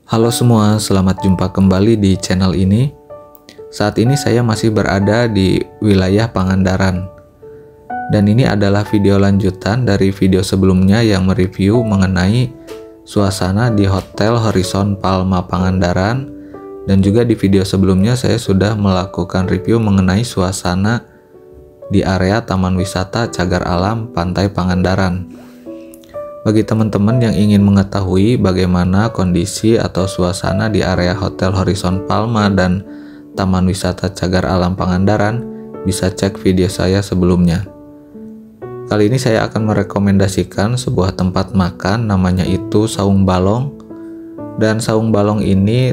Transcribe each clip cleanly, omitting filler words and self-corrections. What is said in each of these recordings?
Halo semua, selamat jumpa kembali di channel ini. Saat ini saya masih berada di wilayah Pangandaran. Dan ini adalah video lanjutan dari video sebelumnya yang mereview mengenai suasana di Hotel Horizon Palma Pangandaran. Dan juga di video sebelumnya saya sudah melakukan review mengenai suasana di area Taman Wisata Cagar Alam Pantai Pangandaran. Bagi teman-teman yang ingin mengetahui bagaimana kondisi atau suasana di area Hotel Horizon Palma dan Taman Wisata Cagar Alam Pangandaran, bisa cek video saya sebelumnya. Kali ini saya akan merekomendasikan sebuah tempat makan, namanya itu Saung Balong. Dan Saung Balong ini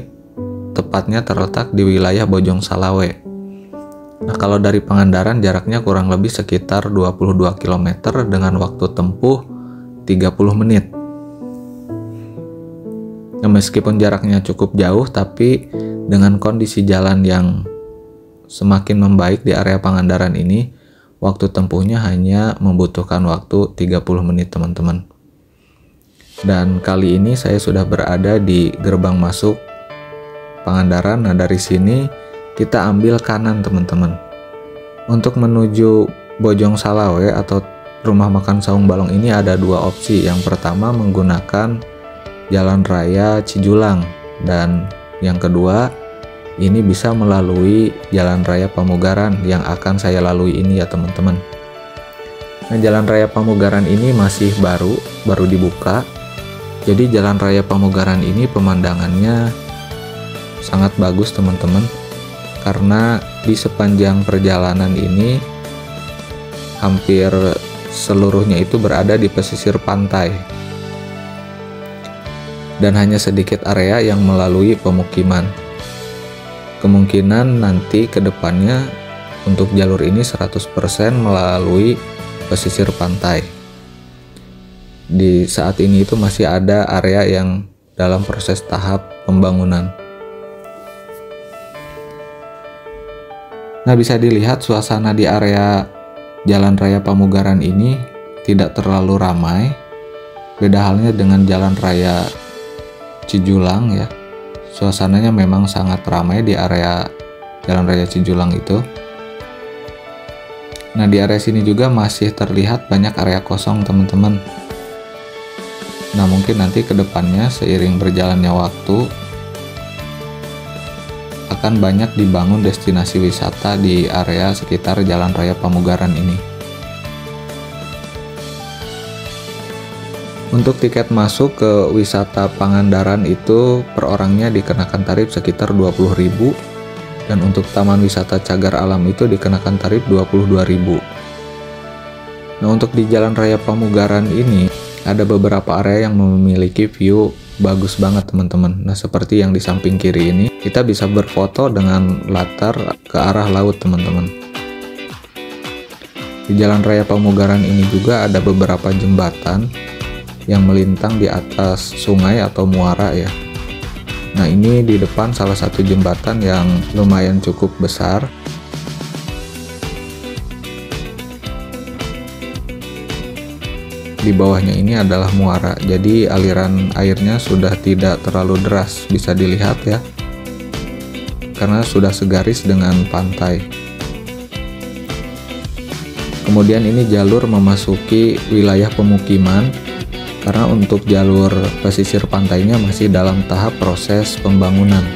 tepatnya terletak di wilayah Bojong Salawe. Nah, kalau dari Pangandaran jaraknya kurang lebih sekitar 22 km dengan waktu tempuh 30 menit. Nah, meskipun jaraknya cukup jauh, tapi dengan kondisi jalan yang semakin membaik di area Pangandaran ini, waktu tempuhnya hanya membutuhkan waktu 30 menit teman-teman. Dan kali ini saya sudah berada di gerbang masuk Pangandaran. Nah, dari sini kita ambil kanan teman-teman. Untuk menuju Bojong Salawe atau rumah makan Saung Balong ini ada dua opsi. Yang pertama menggunakan Jalan Raya Cijulang, dan yang kedua ini bisa melalui Jalan Raya Pamugaran yang akan saya lalui ini ya teman-teman. Nah, Jalan Raya Pamugaran ini masih baru dibuka. Jadi Jalan Raya Pamugaran ini pemandangannya sangat bagus teman-teman, karena di sepanjang perjalanan ini hampir seluruhnya itu berada di pesisir pantai, dan hanya sedikit area yang melalui pemukiman. Kemungkinan nanti ke depannya untuk jalur ini 100% melalui pesisir pantai. Di saat ini itu masih ada area yang dalam proses tahap pembangunan. Nah, bisa dilihat suasana di area Jalan Raya Pamugaran ini tidak terlalu ramai. Beda halnya dengan Jalan Raya Cijulang ya. Suasananya memang sangat ramai di area Jalan Raya Cijulang itu. Nah, di area sini juga masih terlihat banyak area kosong teman-teman. Nah, mungkin nanti ke depannya seiring berjalannya waktu akan banyak dibangun destinasi wisata di area sekitar Jalan Raya Pamugaran ini. Untuk tiket masuk ke wisata Pangandaran itu per orangnya dikenakan tarif sekitar 20.000, dan untuk Taman Wisata Cagar Alam itu dikenakan tarif 22.000. Nah, untuk di Jalan Raya Pamugaran ini ada beberapa area yang memiliki view bagus banget teman-teman. Nah, seperti yang di samping kiri ini, kita bisa berfoto dengan latar ke arah laut teman-teman. Di Jalan Raya Pamugaran ini juga ada beberapa jembatan yang melintang di atas sungai atau muara ya. Nah, ini di depan salah satu jembatan yang lumayan cukup besar. Di bawahnya ini adalah muara, jadi aliran airnya sudah tidak terlalu deras, bisa dilihat ya, karena sudah segaris dengan pantai. Kemudian ini jalur memasuki wilayah pemukiman, karena untuk jalur pesisir pantainya masih dalam tahap proses pembangunan.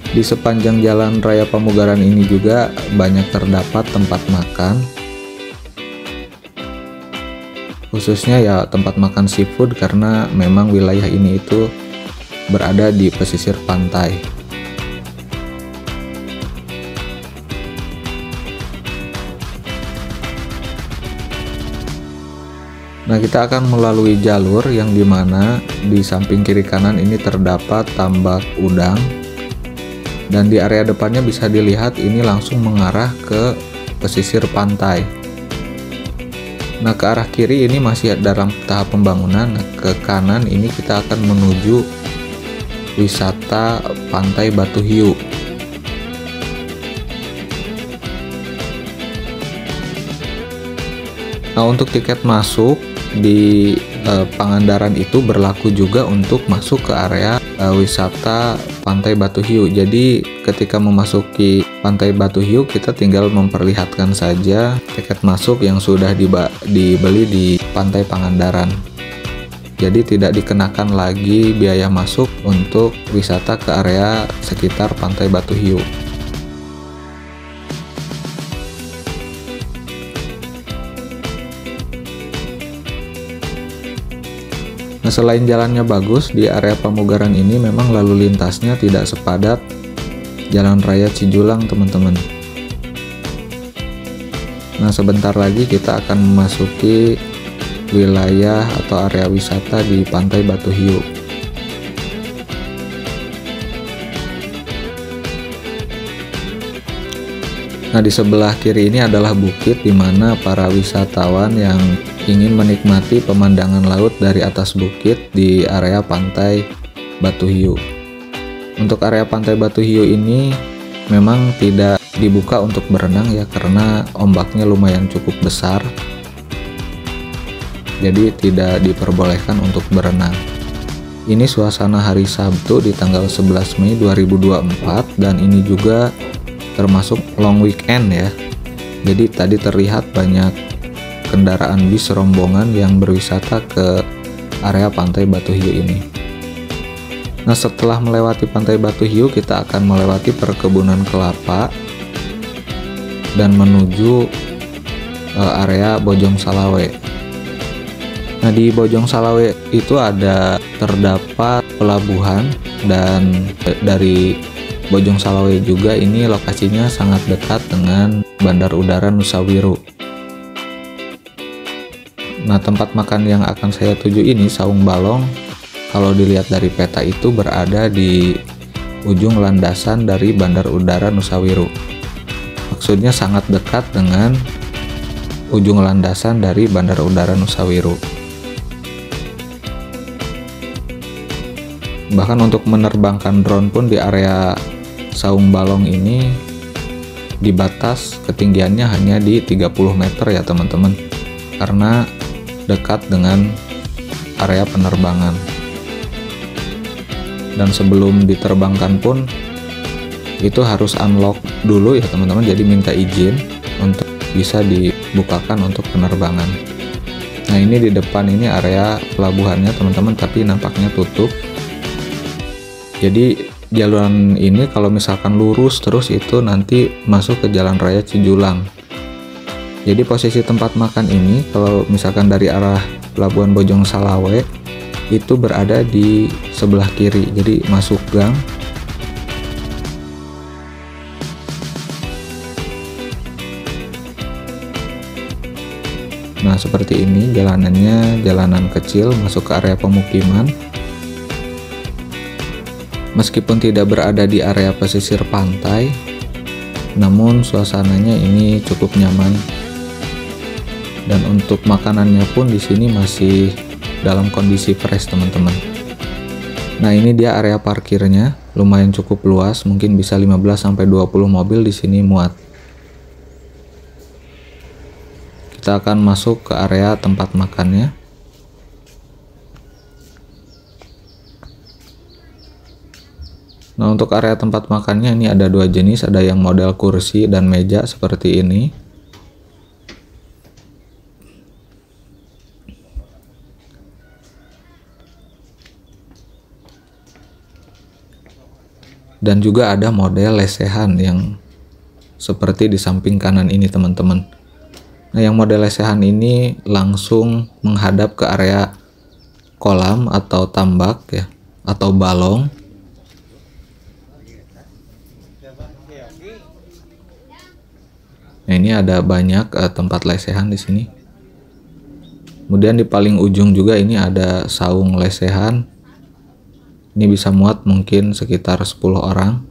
Di sepanjang Jalan Raya Pamugaran ini juga banyak terdapat tempat makan, khususnya ya tempat makan seafood, karena memang wilayah ini itu berada di pesisir pantai. Nah, kita akan melalui jalur yang dimana di samping kiri kanan ini terdapat tambak udang. Dan di area depannya bisa dilihat ini langsung mengarah ke pesisir pantai. Nah, ke arah kiri ini masih dalam tahap pembangunan. Nah, ke kanan ini kita akan menuju wisata Pantai Batu Hiu. Nah, untuk tiket masuk di Pangandaran itu berlaku juga untuk masuk ke area wisata Pantai Batu Hiu. Jadi ketika memasuki Pantai Batu Hiu, kita tinggal memperlihatkan saja tiket masuk yang sudah dibeli di Pantai Pangandaran. Jadi tidak dikenakan lagi biaya masuk untuk wisata ke area sekitar Pantai Batu Hiu. Nah, selain jalannya bagus, di area pemugaran ini memang lalu lintasnya tidak sepadat Jalan Raya Cijulang, teman-teman. Nah, sebentar lagi kita akan memasuki wilayah atau area wisata di Pantai Batu Hiu. Nah, di sebelah kiri ini adalah bukit di mana para wisatawan yang ingin menikmati pemandangan laut dari atas bukit di area Pantai Batu Hiu. Untuk area Pantai Batu Hiu ini memang tidak dibuka untuk berenang ya, karena ombaknya lumayan cukup besar. Jadi tidak diperbolehkan untuk berenang. Ini suasana hari Sabtu di tanggal 11 Mei 2024 dan ini juga termasuk long weekend ya. Jadi tadi terlihat banyak kendaraan bis rombongan yang berwisata ke area Pantai Batu Hiu ini. Nah, setelah melewati Pantai Batu Hiu, kita akan melewati perkebunan kelapa dan menuju area Bojong Salawe. Nah, di Bojong Salawe itu terdapat pelabuhan, dan dari Bojong Salawe juga ini lokasinya sangat dekat dengan Bandar Udara Nusa Wiru. Nah, tempat makan yang akan saya tuju ini, Saung Balong, kalau dilihat dari peta itu berada di ujung landasan dari Bandar Udara Nusa Wiru. Maksudnya sangat dekat dengan ujung landasan dari Bandar Udara Nusa Wiru. Bahkan untuk menerbangkan drone pun di area Saung Balong ini dibatas ketinggiannya hanya di 30 meter ya teman-teman, karena dekat dengan area penerbangan. Dan sebelum diterbangkan pun itu harus unlock dulu ya teman-teman, jadi minta izin untuk bisa dibukakan untuk penerbangan. Nah, ini di depan ini area pelabuhannya teman-teman, tapi nampaknya tutup. Jadi jalan ini kalau misalkan lurus terus itu nanti masuk ke Jalan Raya Cijulang. Jadi posisi tempat makan ini kalau misalkan dari arah Pelabuhan Bojong Salawe itu berada di sebelah kiri, jadi masuk gang. Nah, seperti ini jalanannya, jalanan kecil masuk ke area pemukiman. Meskipun tidak berada di area pesisir pantai, namun suasananya ini cukup nyaman. Dan untuk makanannya pun di sini masih dalam kondisi fresh, teman-teman. Nah, ini dia area parkirnya, lumayan cukup luas, mungkin bisa 15-20 mobil di sini muat. Kita akan masuk ke area tempat makannya. Nah, untuk area tempat makannya ini ada dua jenis, ada yang model kursi dan meja seperti ini. Dan juga ada model lesehan yang seperti di samping kanan ini teman-teman. Nah, yang model lesehan ini langsung menghadap ke area kolam atau tambak ya, atau balong. Nah, ini ada banyak tempat lesehan di sini. Kemudian di paling ujung juga ini ada saung lesehan. Ini bisa muat mungkin sekitar 10 orang.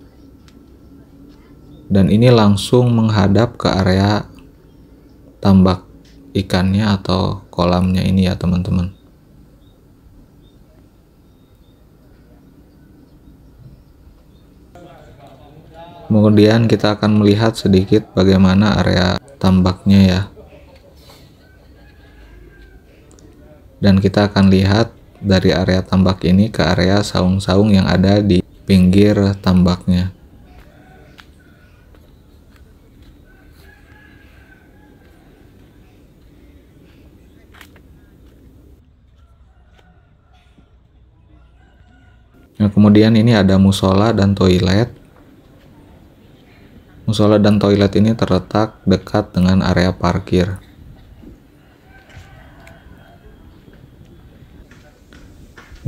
Dan ini langsung menghadap ke area tambak ikannya atau kolamnya ini ya teman-teman. Kemudian kita akan melihat sedikit bagaimana area tambaknya ya. Dan kita akan lihat dari area tambak ini ke area saung-saung yang ada di pinggir tambaknya. Nah, kemudian ini ada musola dan toilet. Musola dan toilet ini terletak dekat dengan area parkir.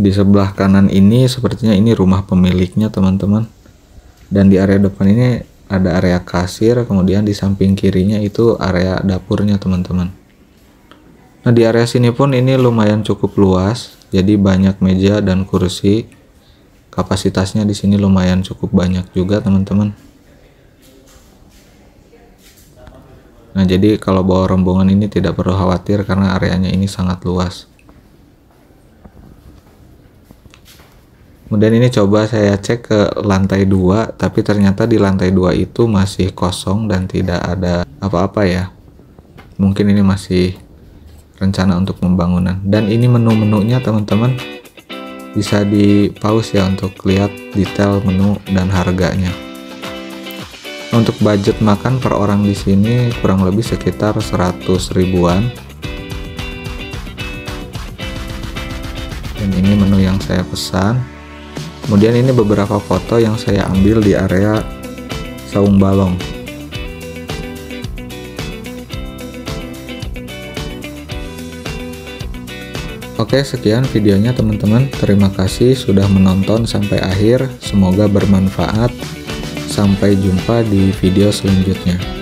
Di sebelah kanan ini sepertinya ini rumah pemiliknya, teman-teman. Dan di area depan ini ada area kasir, kemudian di samping kirinya itu area dapurnya, teman-teman. Nah, di area sini pun ini lumayan cukup luas, jadi banyak meja dan kursi. Kapasitasnya di sini lumayan cukup banyak juga, teman-teman. Nah, jadi kalau bawa rombongan ini tidak perlu khawatir karena areanya ini sangat luas. Kemudian ini coba saya cek ke lantai 2, tapi ternyata di lantai 2 itu masih kosong dan tidak ada apa-apa ya. Mungkin ini masih rencana untuk pembangunan. Dan ini menu-menunya, teman-teman. Bisa di pause ya untuk lihat detail menu dan harganya. Untuk budget makan per orang di sini kurang lebih sekitar 100 ribuan. Dan ini menu yang saya pesan. Kemudian ini beberapa foto yang saya ambil di area saung balong. Oke, sekian videonya, teman-teman. Terima kasih sudah menonton sampai akhir. Semoga bermanfaat. Sampai jumpa di video selanjutnya.